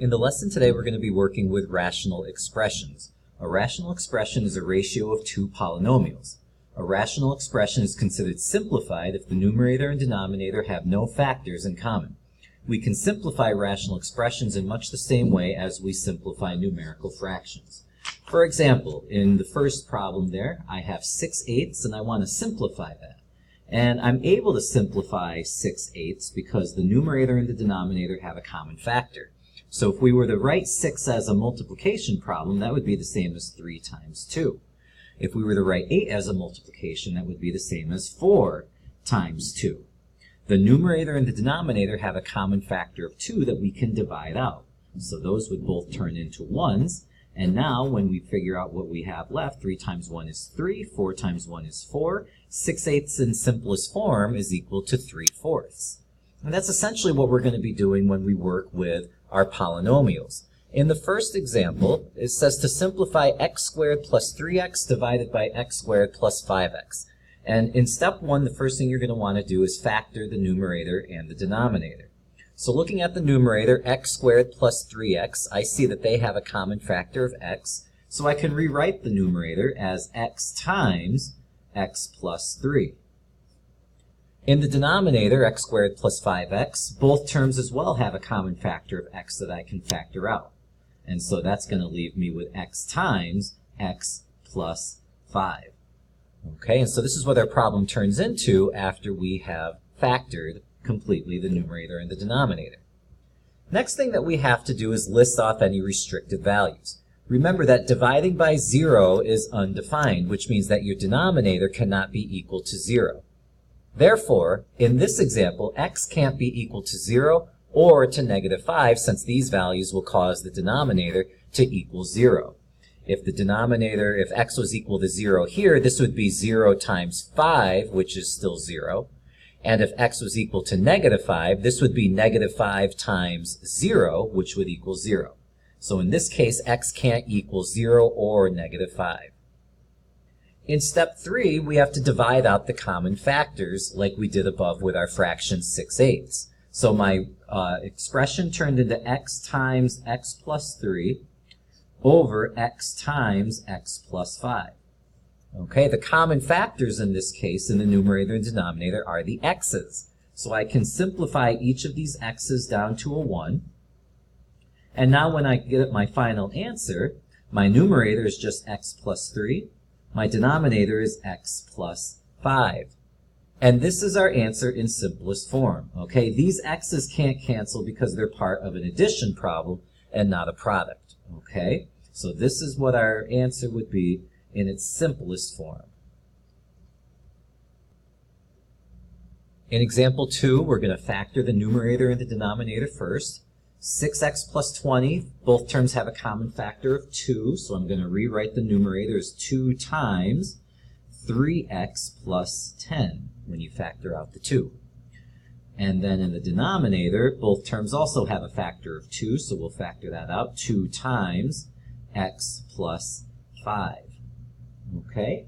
In the lesson today, we're going to be working with rational expressions. A rational expression is a ratio of two polynomials. A rational expression is considered simplified if the numerator and denominator have no factors in common. We can simplify rational expressions in much the same way as we simplify numerical fractions. For example, in the first problem there, I have 6/8 and I want to simplify that. And I'm able to simplify 6/8 because the numerator and the denominator have a common factor. So if we were to write 6 as a multiplication problem, that would be the same as 3 times 2. If we were to write 8 as a multiplication, that would be the same as 4 times 2. The numerator and the denominator have a common factor of 2 that we can divide out. So those would both turn into 1s. And now when we figure out what we have left, 3 times 1 is 3, 4 times 1 is 4. 6/8 in simplest form is equal to 3/4. And that's essentially what we're going to be doing when we work with our polynomials. In the first example, it says to simplify x squared plus 3x divided by x squared plus 5x. And in step 1, the first thing you're going to want to do is factor the numerator and the denominator. So looking at the numerator, x squared plus 3x, I see that they have a common factor of x, so I can rewrite the numerator as x times x plus 3. In the denominator, x squared plus 5x, both terms as well have a common factor of x that I can factor out. And so that's going to leave me with x times x plus 5. Okay, and so this is what our problem turns into after we have factored completely the numerator and the denominator. Next thing that we have to do is list off any restricted values. Remember that dividing by 0 is undefined, which means that your denominator cannot be equal to 0. Therefore, in this example, x can't be equal to 0 or to -5, since these values will cause the denominator to equal 0. If x was equal to 0 here, this would be 0 times 5, which is still 0. And if x was equal to -5, this would be -5 times 0, which would equal 0. So in this case, x can't equal 0 or -5. In step 3, we have to divide out the common factors like we did above with our fraction 6/8. So my expression turned into x times x plus 3 over x times x plus 5. Okay, the common factors in this case in the numerator and denominator are the x's. So I can simplify each of these x's down to a 1. And now when I get my final answer, my numerator is just x plus 3. My denominator is x plus 5. And this is our answer in simplest form. Okay, these x's can't cancel because they're part of an addition problem and not a product. Okay, so this is what our answer would be in its simplest form. In example 2, we're going to factor the numerator and the denominator first. 6x plus 20, both terms have a common factor of 2, so I'm going to rewrite the numerator as 2 times 3x plus 10 when you factor out the 2. And then in the denominator, both terms also have a factor of 2, so we'll factor that out. 2 times x plus 5. Okay?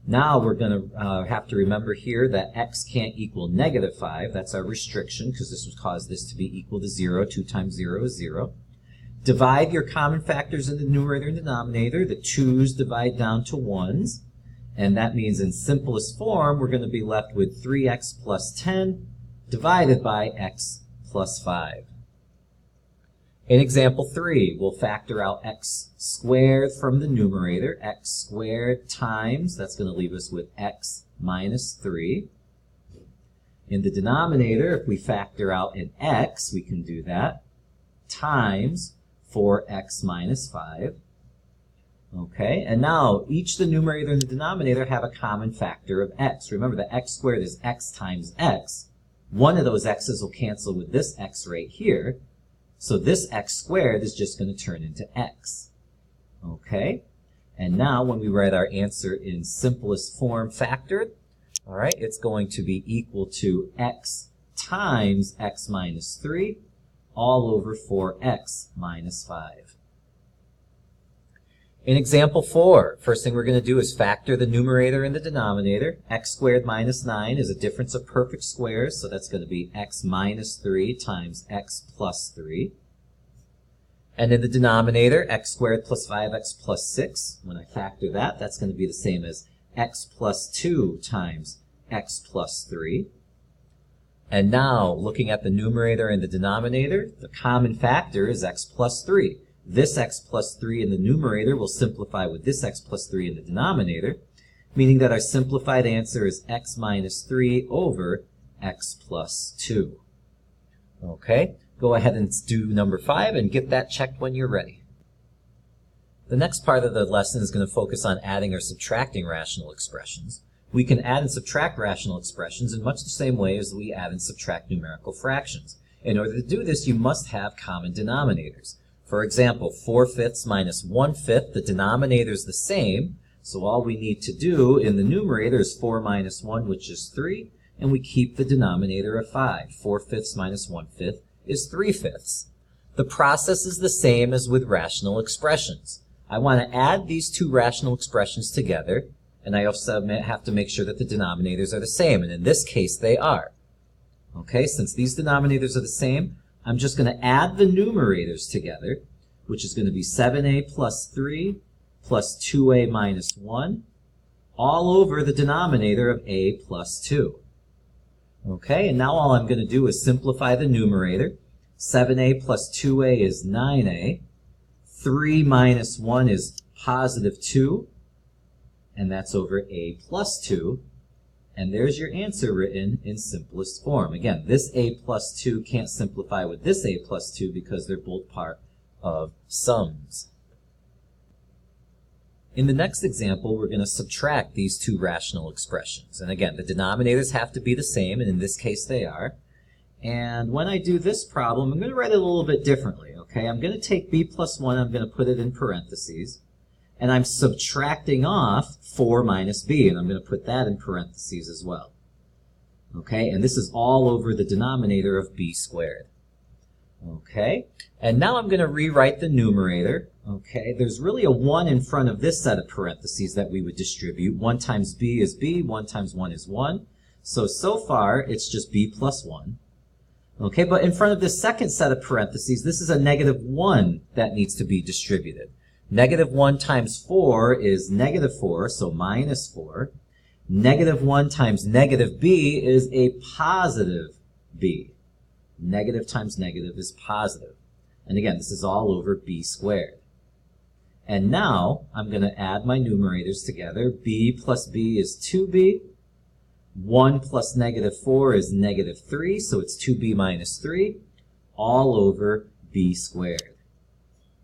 Now we're going to have to remember here that x can't equal -5. That's our restriction because this would cause this to be equal to 0. 2 times 0 is 0. Divide your common factors in the numerator and denominator. The 2's divide down to 1's. And that means in simplest form, we're going to be left with 3x plus 10 divided by x plus 5. In example 3, we'll factor out x squared from the numerator, x squared times, that's going to leave us with x minus 3. In the denominator, if we factor out an x, we can do that, times 4x minus 5. Okay, and now each the numerator and the denominator have a common factor of x. Remember that x squared is x times x. One of those x's will cancel with this x right here. So this x squared is just going to turn into x. Okay? And now when we write our answer in simplest form factored, all right, it's going to be equal to x times x minus 3 all over 4x minus 5. In example 4, first thing we're going to do is factor the numerator and the denominator. X squared minus 9 is a difference of perfect squares, so that's going to be x minus 3 times x plus 3. And in the denominator, x squared plus 5x plus 6, when I factor that, that's going to be the same as x plus 2 times x plus 3. And now, looking at the numerator and the denominator, the common factor is x plus 3. This x plus 3 in the numerator will simplify with this x plus 3 in the denominator, meaning that our simplified answer is x minus 3 over x plus 2. Okay, go ahead and do number 5 and get that checked when you're ready. The next part of the lesson is going to focus on adding or subtracting rational expressions. We can add and subtract rational expressions in much the same way as we add and subtract numerical fractions. In order to do this, you must have common denominators. For example, 4/5 minus 1/5, the denominator is the same, so all we need to do in the numerator is 4 minus 1, which is 3, and we keep the denominator of 5. 4/5 minus 1/5 is 3/5. The process is the same as with rational expressions. I want to add these two rational expressions together, and I also have to make sure that the denominators are the same, and in this case they are. Okay, since these denominators are the same, I'm just going to add the numerators together, which is going to be 7a plus 3 plus 2a minus 1, all over the denominator of a plus 2. Okay, and now all I'm going to do is simplify the numerator. 7a plus 2a is 9a. 3 minus 1 is positive 2. And that's over a plus 2. And there's your answer written in simplest form. Again, this a plus 2 can't simplify with this a plus 2 because they're both part of sums. In the next example, we're going to subtract these two rational expressions. And again, the denominators have to be the same, and in this case they are. And when I do this problem, I'm going to write it a little bit differently. Okay, I'm going to take b plus 1, I'm going to put it in parentheses. And I'm subtracting off 4 minus b, and I'm going to put that in parentheses as well. Okay, and this is all over the denominator of b squared. Okay, and now I'm going to rewrite the numerator. Okay, there's really a 1 in front of this set of parentheses that we would distribute. 1 times b is b, 1 times 1 is 1. So far, it's just b plus 1. Okay, but in front of this second set of parentheses, this is a negative 1 that needs to be distributed. Negative 1 times 4 is negative 4, so minus 4. Negative 1 times negative b is a positive b. Negative times negative is positive. And again, this is all over b squared. And now, I'm going to add my numerators together. B plus b is 2b. 1 plus negative 4 is negative 3, so it's 2b minus 3, all over b squared.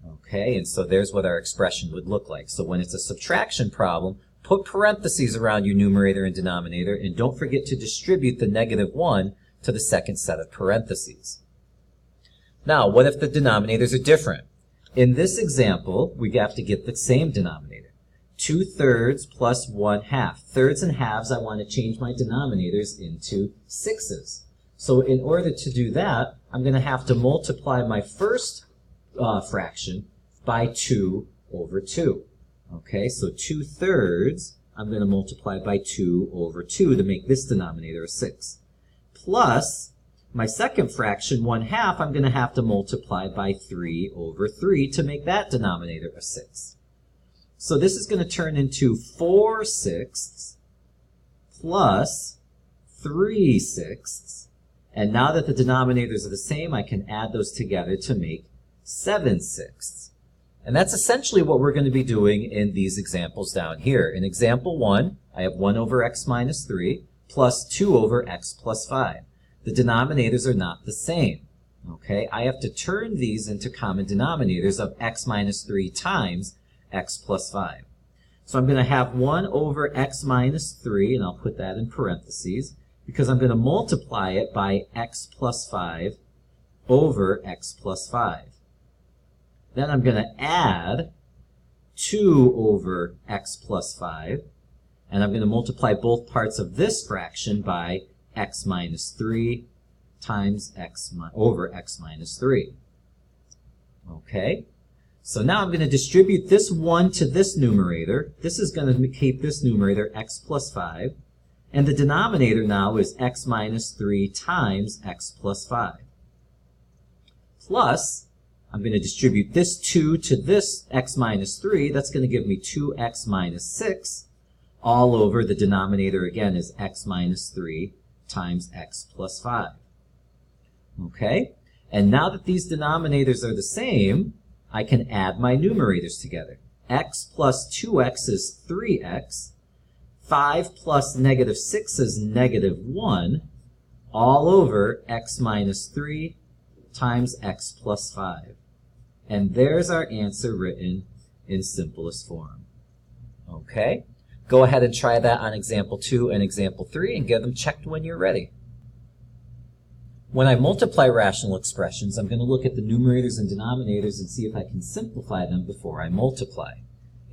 Okay, and so there's what our expression would look like. So when it's a subtraction problem, put parentheses around your numerator and denominator, and don't forget to distribute the negative 1 to the second set of parentheses. Now, what if the denominators are different? In this example, we have to get the same denominator. 2/3 plus 1/2. Thirds and halves, I want to change my denominators into sixes. So in order to do that, I'm going to have to multiply my first fraction by 2 over 2. Okay, so 2/3, I'm going to multiply by 2 over 2 to make this denominator a 6. Plus, my second fraction, 1/2, I'm going to have to multiply by 3 over 3 to make that denominator a 6. So this is going to turn into 4/6 plus 3/6. And now that the denominators are the same, I can add those together to make 7/6. And that's essentially what we're going to be doing in these examples down here. In example 1, I have 1 over x minus 3 plus 2 over x plus 5. The denominators are not the same. Okay, I have to turn these into common denominators of x minus 3 times x plus 5. So I'm going to have 1 over x minus 3, and I'll put that in parentheses, because I'm going to multiply it by x plus 5 over x plus 5. Then I'm going to add 2 over x plus 5, and I'm going to multiply both parts of this fraction by x minus 3 times x over x minus 3. Okay? So now I'm going to distribute this 1 to this numerator. This is going to keep this numerator x plus 5. And the denominator now is x minus 3 times x plus 5. Plus, I'm going to distribute this 2 to this x minus 3. That's going to give me 2x minus 6 all over the denominator again is x minus 3 times x plus 5. Okay? And now that these denominators are the same, I can add my numerators together. X plus 2x is 3x. 5 plus negative 6 is negative 1 all over x minus 3 times x plus 5. And there's our answer written in simplest form. Okay? Go ahead and try that on example 2 and example 3 and get them checked when you're ready. When I multiply rational expressions, I'm going to look at the numerators and denominators and see if I can simplify them before I multiply.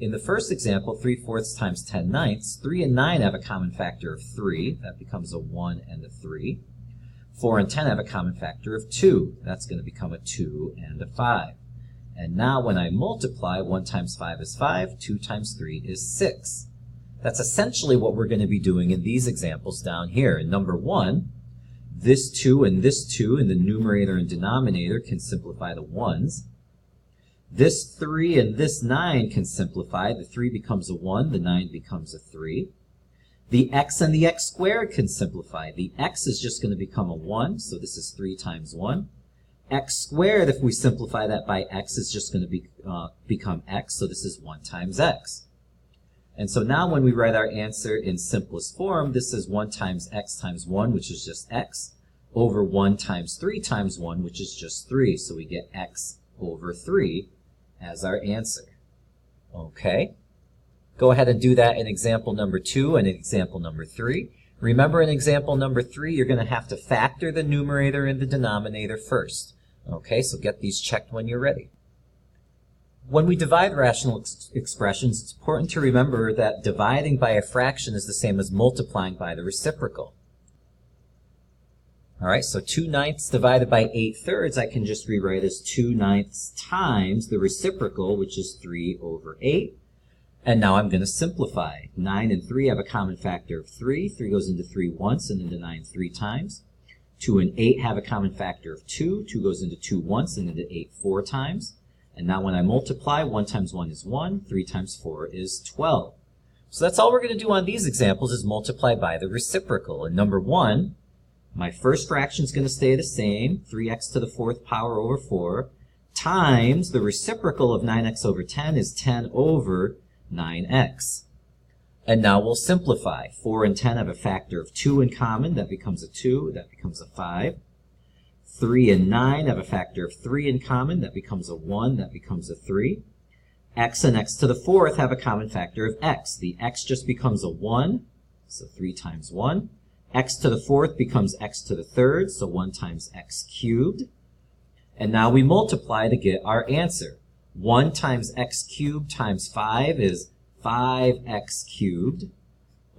In the first example, 3/4 times 10/9, 3 and 9 have a common factor of 3. That becomes a 1 and a 3. 4 and 10 have a common factor of 2. That's going to become a 2 and a 5. And now when I multiply, 1 times 5 is 5, 2 times 3 is 6. That's essentially what we're going to be doing in these examples down here. In number 1, this 2 in the numerator and denominator can simplify the 1s. This 3 and this 9 can simplify. The 3 becomes a 1, the 9 becomes a 3. The x and the x squared can simplify. The x is just going to become a 1, so this is 3 times 1. X squared, if we simplify that by x, is just going to become x, so this is 1 times x. And so now when we write our answer in simplest form, this is 1 times x times 1, which is just x, over 1 times 3 times 1, which is just 3. So we get x over 3 as our answer. Okay? Go ahead and do that in example number 2 and example number 3. Remember, in example number 3, you're going to have to factor the numerator and the denominator first. Okay, so get these checked when you're ready. When we divide rational expressions, it's important to remember that dividing by a fraction is the same as multiplying by the reciprocal. All right, so 2/9 divided by 8/3, I can just rewrite as 2/9 times the reciprocal, which is 3 over 8. And now I'm going to simplify. 9 and 3 have a common factor of 3. 3 goes into 3 once and into 9 3 times. 2 and 8 have a common factor of 2. 2 goes into 2 once and into 8 4 times. And now when I multiply, 1 times 1 is 1. 3 times 4 is 12. So that's all we're going to do on these examples is multiply by the reciprocal. In number 1, my first fraction is going to stay the same, 3x to the 4th power over 4, times the reciprocal of 9x over 10 is 10 over 9x. And now we'll simplify. 4 and 10 have a factor of 2 in common. That becomes a 2. That becomes a 5. 3 and 9 have a factor of 3 in common. That becomes a 1. That becomes a 3. X and x to the 4th have a common factor of x. The x just becomes a 1, so 3 times 1. X to the 4th becomes x to the 3rd, so 1 times x cubed. And now we multiply to get our answer. 1 times x cubed times 5 is 5x cubed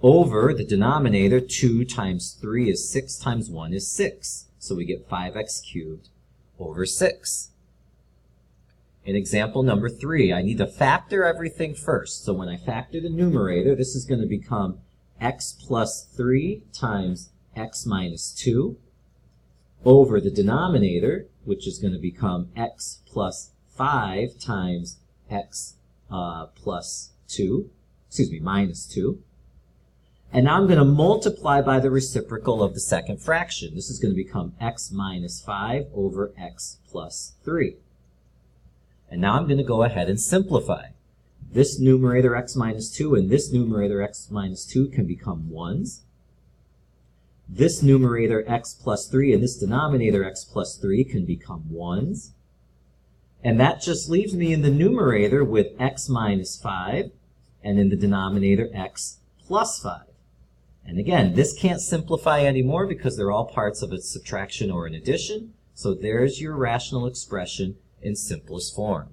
over the denominator. 2 times 3 is 6 times 1 is 6. So we get 5x cubed over 6. In example number 3, I need to factor everything first. So when I factor the numerator, this is going to become x plus 3 times x minus 2 over the denominator, which is going to become x plus 5 times x minus 2. And now I'm going to multiply by the reciprocal of the second fraction. This is going to become x minus 5 over x plus 3. And now I'm going to go ahead and simplify. This numerator x minus 2 and this numerator x minus 2 can become 1s. This numerator x plus 3 and this denominator x plus 3 can become 1s. And that just leaves me in the numerator with x minus 5 and in the denominator x plus 5. And again, this can't simplify anymore because they're all parts of a subtraction or an addition. So there's your rational expression in simplest form.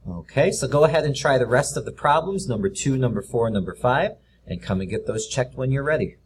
Okay, so go ahead and try the rest of the problems, number 2, number 4, number 5, and come and get those checked when you're ready.